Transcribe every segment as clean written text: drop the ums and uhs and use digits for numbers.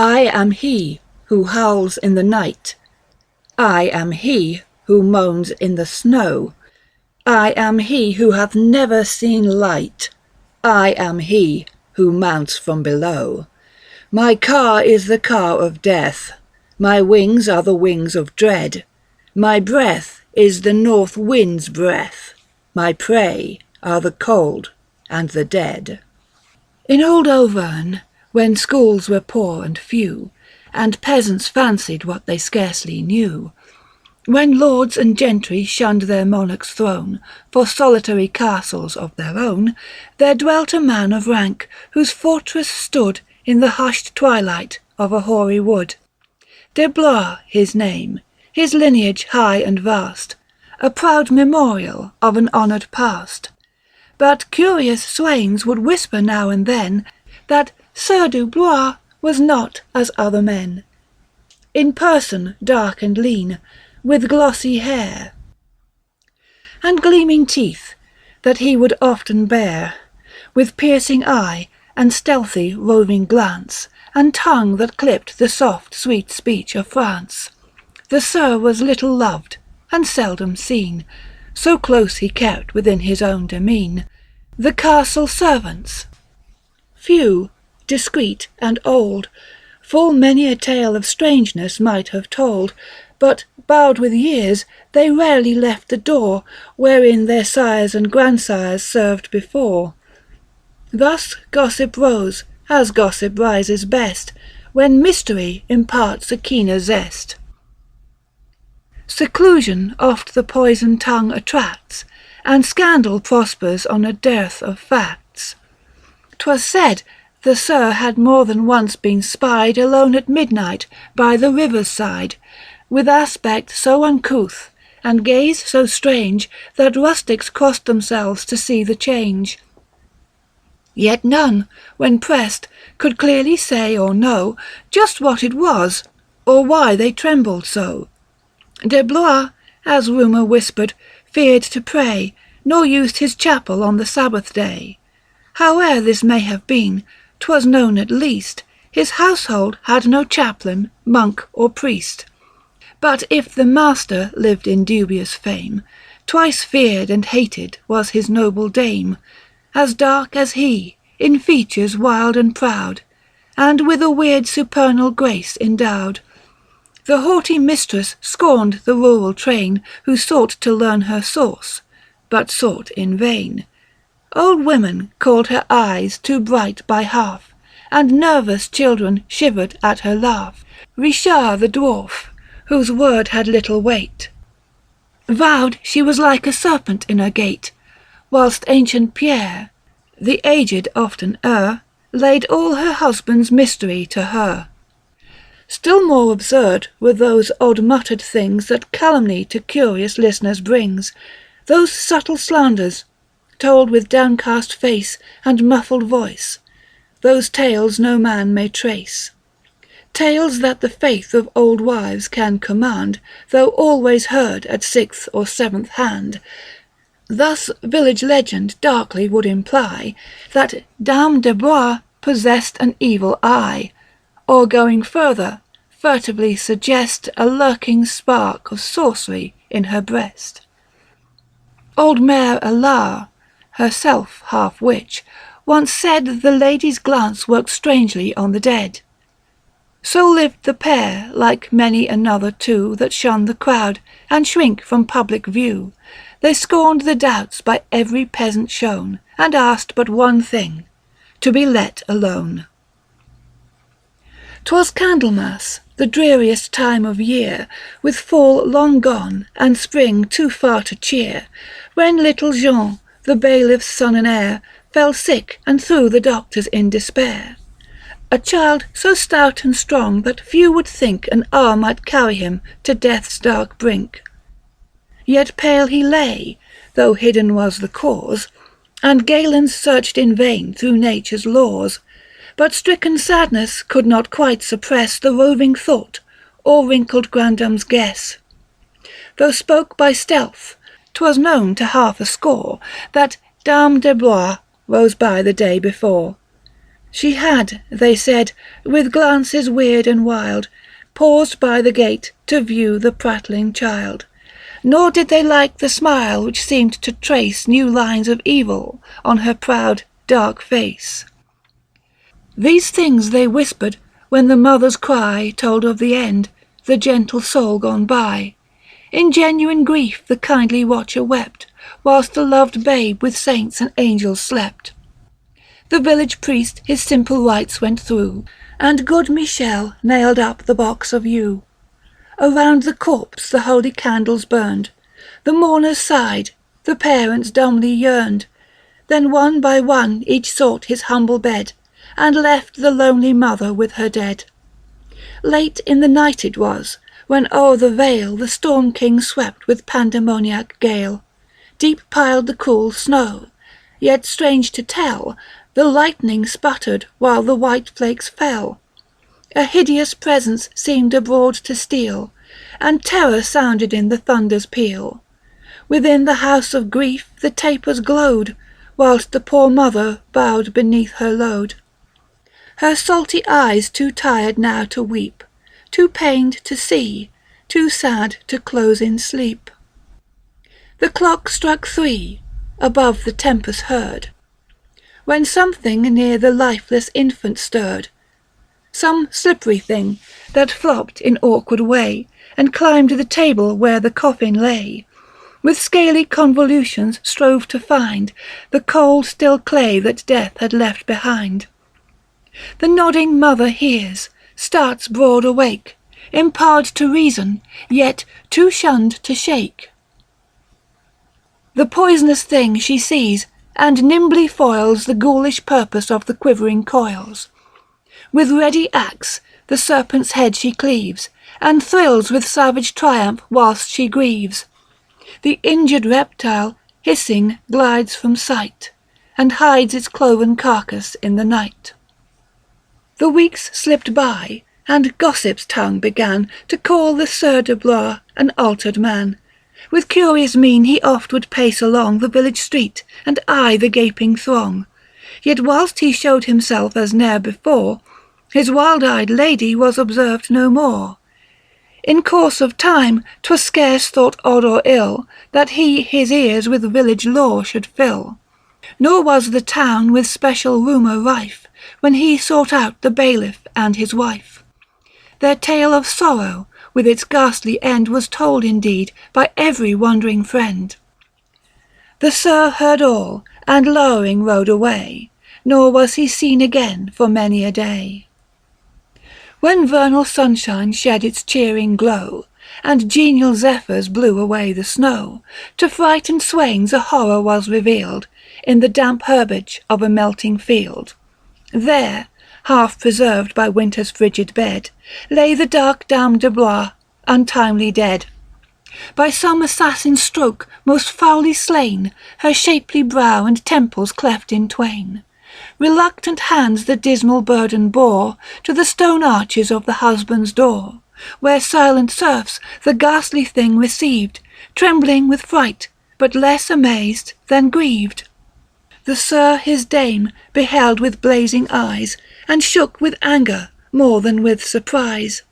I am he who howls in the night. I am he who moans in the snow. I am he who hath never seen light. I am he who mounts from below. My car is the car of death. My wings are the wings of dread. My breath is the north wind's breath. My prey are the cold and the dead. In old Auvergne, when schools were poor and few, and peasants fancied what they scarcely knew, when lords and gentry shunned their monarch's throne for solitary castles of their own, there dwelt a man of rank whose fortress stood in the hushed twilight of a hoary wood. De Blois his name, his lineage high and vast, a proud memorial of an honoured past. But curious swains would whisper now and then that Sir du Blois was not as other men. In person dark and lean, with glossy hair, and gleaming teeth that he would often bare, with piercing eye and stealthy roving glance, and tongue that clipped the soft sweet speech of France. The Sir was little loved and seldom seen, so close he kept within his own demesne the castle servants, few, discreet and old, full many a tale of strangeness might have told, but bowed with years, they rarely left the door wherein their sires and grandsires served before. Thus gossip rose, as gossip rises best, when mystery imparts a keener zest. Seclusion oft the poisoned tongue attracts, and scandal prospers on a dearth of facts. 'Twas said the Sir had more than once been spied alone at midnight by the river's side, with aspect so uncouth and gaze so strange that rustics crossed themselves to see the change. Yet none, when pressed, could clearly say or know just what it was, or why they trembled so. De Blois, as rumour whispered, feared to pray, nor used his chapel on the Sabbath day. Howe'er this may have been, 'twas known at least, his household had no chaplain, monk, or priest. But if the master lived in dubious fame, twice feared and hated was his noble dame, as dark as he, in features wild and proud, and with a weird supernal grace endowed. The haughty mistress scorned the rural train who sought to learn her source, but sought in vain. Old women called her eyes too bright by half, and nervous children shivered at her laugh. Richard the dwarf, whose word had little weight, vowed she was like a serpent in her gait, whilst ancient Pierre, the aged often laid all her husband's mystery to her. Still more absurd were those odd muttered things that calumny to curious listeners brings, those subtle slanders, told with downcast face and muffled voice, those tales no man may trace. Tales that the faith of old wives can command, though always heard at 6th or 7th hand. Thus village legend darkly would imply that Dame de Blois possessed an evil eye, or going further, furtively suggest a lurking spark of sorcery in her breast. Old Mère Allard, herself half witch, once said the lady's glance worked strangely on the dead. So lived the pair, like many another too that shun the crowd and shrink from public view. They scorned the doubts by every peasant shown, and asked but one thing, to be let alone. 'Twas Candlemas, the dreariest time of year, with fall long gone and spring too far to cheer, when little Jean, the bailiff's son and heir, fell sick and threw the doctors in despair. A child so stout and strong that few would think an arm might carry him to death's dark brink. Yet pale he lay, though hidden was the cause, and Galens searched in vain through nature's laws. But stricken sadness could not quite suppress the roving thought, or wrinkled grandam's guess. Though spoke by stealth, 'twas known to half a score that Dame de Blois rose by the day before. She had, they said, with glances weird and wild, paused by the gate to view the prattling child. Nor did they like the smile which seemed to trace new lines of evil on her proud, dark face. These things they whispered when the mother's cry told of the end, the gentle soul gone by. In genuine grief the kindly watcher wept, whilst the loved babe with saints and angels slept. The village priest his simple rites went through, and good Michel nailed up the box of yew. Around the corpse the holy candles burned. The mourners sighed, the parents dumbly yearned. Then one by one each sought his humble bed, and left the lonely mother with her dead. Late in the night it was, when o'er the vale the storm-king swept with pandemoniac gale. Deep piled the cool snow, yet strange to tell, the lightning sputtered while the white flakes fell. A hideous presence seemed abroad to steal, and terror sounded in the thunder's peal. Within the house of grief the tapers glowed, whilst the poor mother bowed beneath her load. Her salty eyes too tired now to weep, too pained to see, too sad to close in sleep. The clock struck 3, above the tempest heard, when something near the lifeless infant stirred. Some slippery thing that flopped in awkward way, and climbed the table where the coffin lay. With scaly convolutions strove to find the cold still clay that death had left behind. The nodding mother hears, starts broad awake, empowered to reason, yet too shunned to shake. The poisonous thing she sees, and nimbly foils the ghoulish purpose of the quivering coils. With ready axe the serpent's head she cleaves, and thrills with savage triumph whilst she grieves. The injured reptile, hissing, glides from sight, and hides its cloven carcass in the night. The weeks slipped by, and gossip's tongue began to call the Sieur de Blois an altered man. With curious mien he oft would pace along the village street, and eye the gaping throng. Yet whilst he showed himself as ne'er before, his wild-eyed lady was observed no more. In course of time 'twas scarce thought odd or ill that he his ears with village lore should fill. Nor was the town with special rumour rife, when he sought out the bailiff and his wife. Their tale of sorrow, with its ghastly end, was told indeed by every wondering friend. The Sieur heard all, and lowering rode away, nor was he seen again for many a day. When vernal sunshine shed its cheering glow, and genial zephyrs blew away the snow, to frightened swains a horror was revealed in the damp herbage of a melting field. There, half preserved by winter's frigid bed, lay the dark Dame de Blois, untimely dead. By some assassin stroke most foully slain, her shapely brow and temples cleft in twain. Reluctant hands the dismal burden bore to the stone arches of the husband's door, where silent serfs the ghastly thing received, trembling with fright, but less amazed than grieved. The Sieur his dame beheld with blazing eyes, and shook with anger more than with surprise.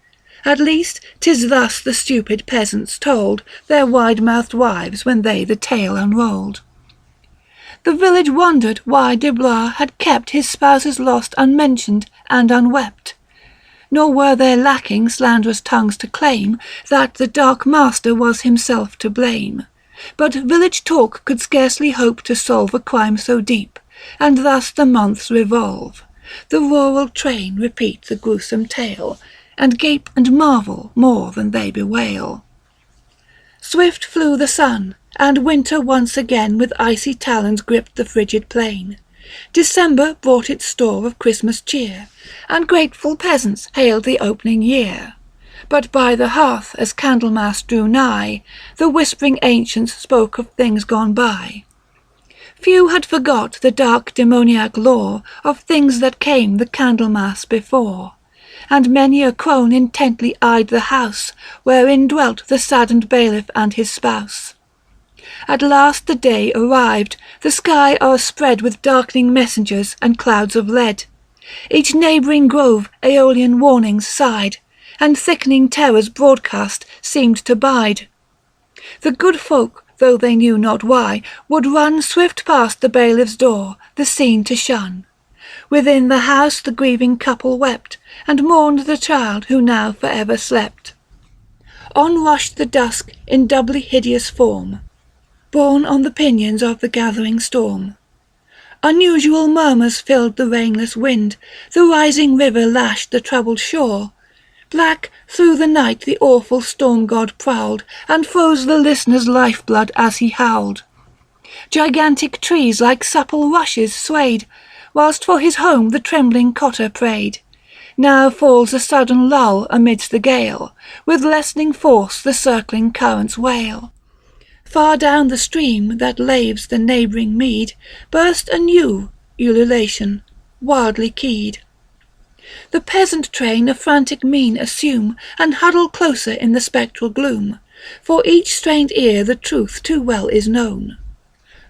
At least 'tis thus the stupid peasants told their wide-mouthed wives when they the tale unrolled. The village wondered why de Blois had kept his spouse's lost unmentioned and unwept. Nor were there lacking slanderous tongues to claim that the dark master was himself to blame. But village talk could scarcely hope to solve a crime so deep, and thus the months revolve. The rural train repeat the gruesome tale, and gape and marvel more than they bewail. Swift flew the sun, and winter once again with icy talons gripped the frigid plain. December brought its store of Christmas cheer, and grateful peasants hailed the opening year. But by the hearth as Candlemas drew nigh, the whispering ancients spoke of things gone by. Few had forgot the dark demoniac lore of things that came the Candlemas before, and many a crone intently eyed the house wherein dwelt the saddened bailiff and his spouse. At last the day arrived, the sky o'erspread with darkening messengers and clouds of lead. Each neighbouring grove Aeolian warnings sighed, and thickening terrors broadcast seemed to bide. The good folk, though they knew not why, would run swift past the bailiff's door, the scene to shun. Within the house the grieving couple wept, and mourned the child who now for ever slept. On rushed the dusk in doubly hideous form, borne on the pinions of the gathering storm. Unusual murmurs filled the rainless wind, the rising river lashed the troubled shore. Black through the night the awful storm god prowled, and froze the listener's lifeblood as he howled. Gigantic trees like supple rushes swayed, whilst for his home the trembling cotter prayed. Now falls a sudden lull amidst the gale, with lessening force the circling currents wail. Far down the stream that laves the neighbouring mead burst a new ululation, wildly keyed. The peasant train a frantic mien assume, and huddle closer in the spectral gloom, for each strained ear the truth too well is known.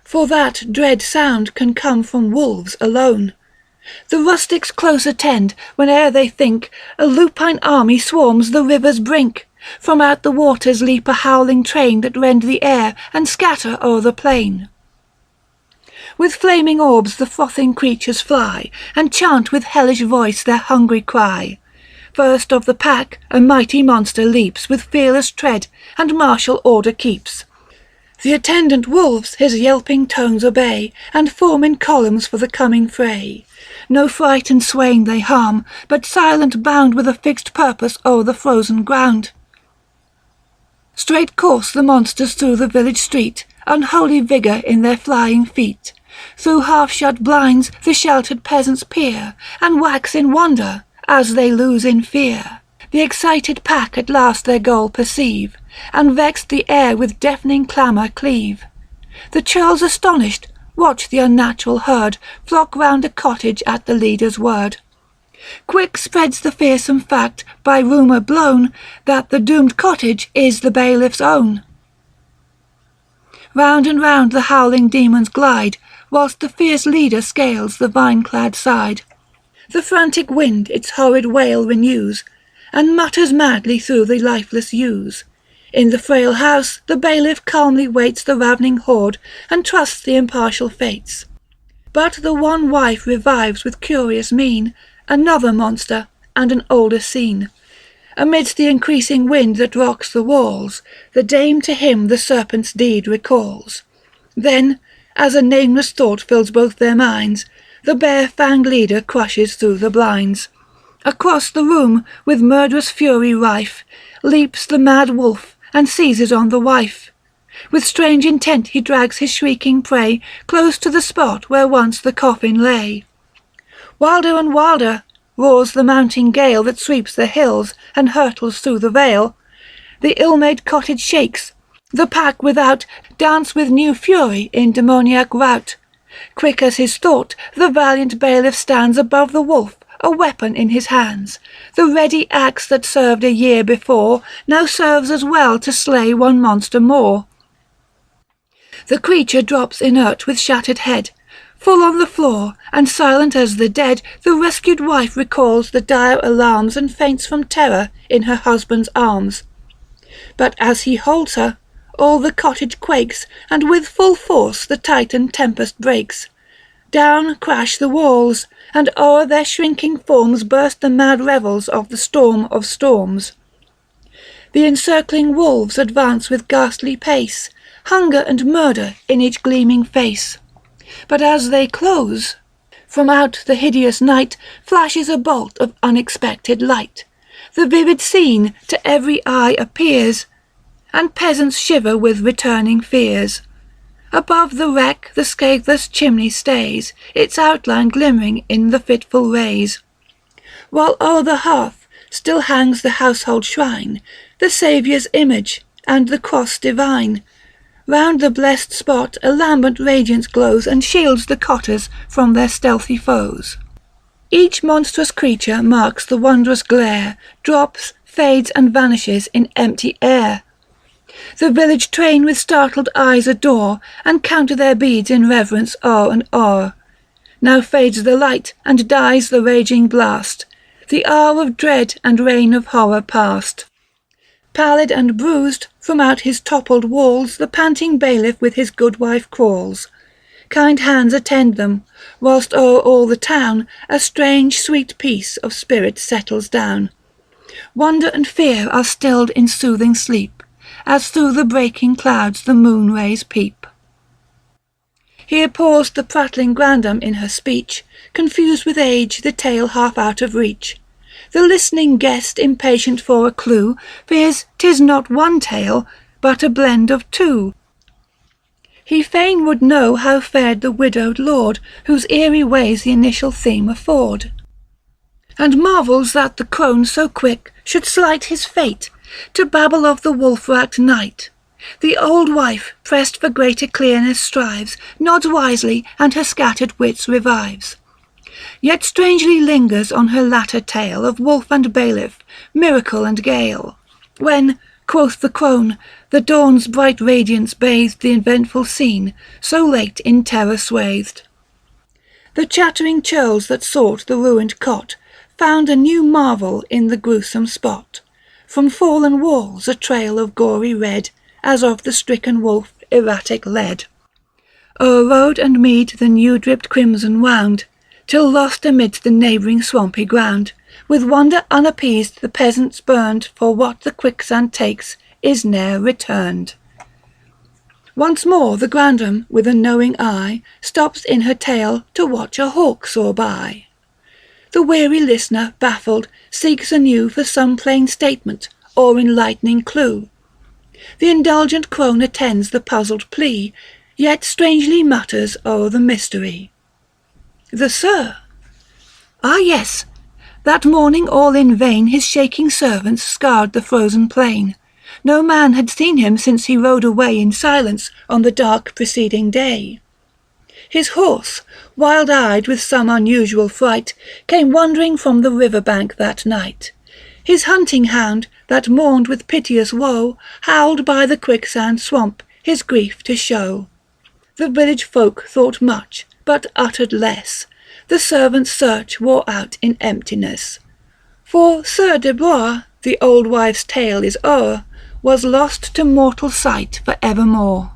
For that dread sound can come from wolves alone. The rustics close attend, whene'er they think a lupine army swarms the river's brink. From out the waters leap a howling train that rend the air and scatter o'er the plain. With flaming orbs the frothing creatures fly, and chant with hellish voice their hungry cry. First of the pack a mighty monster leaps, with fearless tread, and martial order keeps. The attendant wolves his yelping tones obey, and form in columns for the coming fray. No frightened swain they harm, but silent bound with a fixed purpose o'er the frozen ground. Straight course the monsters through the village street, unholy vigour in their flying feet. Through half-shut blinds the sheltered peasants peer, and wax in wonder as they lose in fear. The excited pack at last their goal perceive, and vexed the air with deafening clamour cleave. The churls astonished watch the unnatural herd flock round a cottage at the leader's word. Quick spreads the fearsome fact, by rumour blown, that the doomed cottage is the bailiff's own. Round and round the howling demons glide, whilst the fierce leader scales the vine-clad side. The frantic wind its horrid wail renews, and mutters madly through the lifeless yews. In the frail house the bailiff calmly waits the ravening horde, and trusts the impartial fates. But the one wife revives with curious mien, another monster and an older scene. Amidst the increasing wind that rocks the walls, the dame to him the serpent's deed recalls. Then, as a nameless thought fills both their minds, the bare-fanged leader crushes through the blinds. Across the room, with murderous fury rife, leaps the mad wolf and seizes on the wife. With strange intent he drags his shrieking prey close to the spot where once the coffin lay. Wilder and wilder roars the mounting gale that sweeps the hills and hurtles through the vale. The ill-made cottage shakes, the pack without dance with new fury in demoniac rout. Quick as his thought, the valiant bailiff stands above the wolf, a weapon in his hands. The ready axe that served a year before now serves as well to slay one monster more. The creature drops inert with shattered head, full on the floor, and silent as the dead, the rescued wife recalls the dire alarms and faints from terror in her husband's arms. But as he holds her, all the cottage quakes, and with full force the Titan tempest breaks. Down crash the walls, and o'er their shrinking forms burst the mad revels of the storm of storms. The encircling wolves advance with ghastly pace, hunger and murder in each gleaming face. But as they close, from out the hideous night flashes a bolt of unexpected light. The vivid scene to every eye appears, and peasants shiver with returning fears. Above the wreck the scatheless chimney stays, its outline glimmering in the fitful rays. While o'er the hearth still hangs the household shrine, the Saviour's image and the cross divine. Round the blessed spot a lambent radiance glows, and shields the cotters from their stealthy foes. Each monstrous creature marks the wondrous glare, drops, fades and vanishes in empty air. The village train with startled eyes adore, and counter their beads in reverence o'er and o'er. now fades the light and dies the raging blast, the hour of dread and reign of horror past. Pallid and bruised, from out his toppled walls the panting bailiff with his goodwife crawls. Kind hands attend them, whilst o'er all the town a strange sweet peace of spirit settles down. Wonder and fear are stilled in soothing sleep, as through the breaking clouds the moon rays peep. Here paused the prattling grandam in her speech, confused with age, the tale half out of reach. The listening guest, impatient for a clue, fears 'tis not one tale, but a blend of two. He fain would know how fared the widowed lord, whose eerie ways the initial theme afford, and marvels that the crone so quick should slight his fate, to babble of the wolf-racked night. The old wife, pressed for greater clearness, strives, nods wisely, and her scattered wits revives. Yet strangely lingers on her latter tale of wolf and bailiff, miracle and gale, when, quoth the crone, the dawn's bright radiance bathed the eventful scene, so late in terror swathed. The chattering churls that sought the ruined cot found a new marvel in the gruesome spot. From fallen walls a trail of gory red, as of the stricken wolf erratic led. O'er road and mead the new-dripped crimson wound, till lost amidst the neighbouring swampy ground. With wonder unappeased the peasants burned, for what the quicksand takes is ne'er returned. Once more the grandam, with a knowing eye, stops in her tale to watch a hawk soar by. The weary listener, baffled, seeks anew for some plain statement or enlightening clue. The indulgent crone attends the puzzled plea, yet strangely mutters o'er the mystery. The Sir. Ah yes, that morning all in vain his shaking servants scoured the frozen plain. No man had seen him since he rode away in silence on the dark preceding day. His horse, wild-eyed with some unusual fright, came wandering from the river-bank that night. His hunting hound, that mourned with piteous woe, howled by the quicksand swamp, his grief to show. The village folk thought much, but uttered less. The servants' search wore out in emptiness. For Sir de Bois, the old wife's tale is o'er, was lost to mortal sight for evermore.